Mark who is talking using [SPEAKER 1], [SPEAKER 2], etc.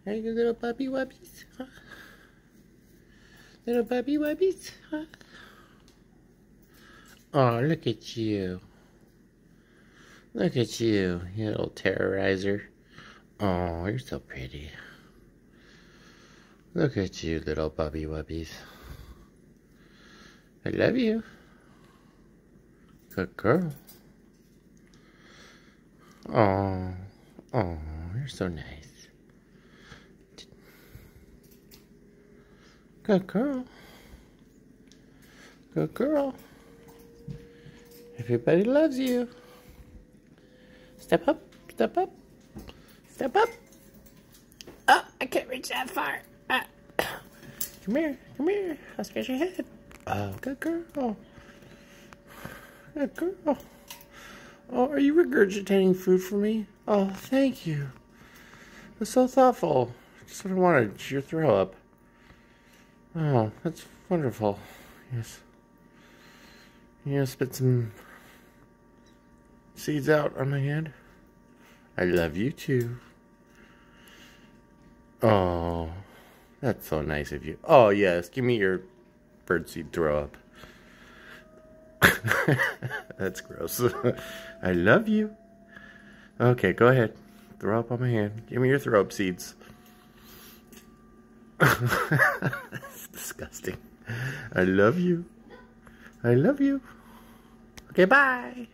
[SPEAKER 1] Are you little puppy wuppies? Huh? Little puppy wuppies? Huh? Oh, look at you. Look at you, you little terrorizer. Oh, you're so pretty. Look at you, little puppy wuppies. I love you. Good girl. Oh, oh, you're so nice. Good girl. Good girl. Everybody loves you. Step up, step up, step up. Oh, I can't reach that far. Come here, I'll scratch your head. Oh, good girl. Good girl. Oh, are you regurgitating food for me? Oh, thank you. That's so thoughtful. Just what I wanted, your throw up. Oh, that's wonderful. Yes. You spit some seeds out on my hand. I love you too. Oh, that's so nice of you. Oh, yes. Give me your birdseed throw up. That's gross. I love you. Okay, go ahead. Throw up on my hand. Give me your throw up seeds. That's disgusting. I love you. I love you. Okay, bye.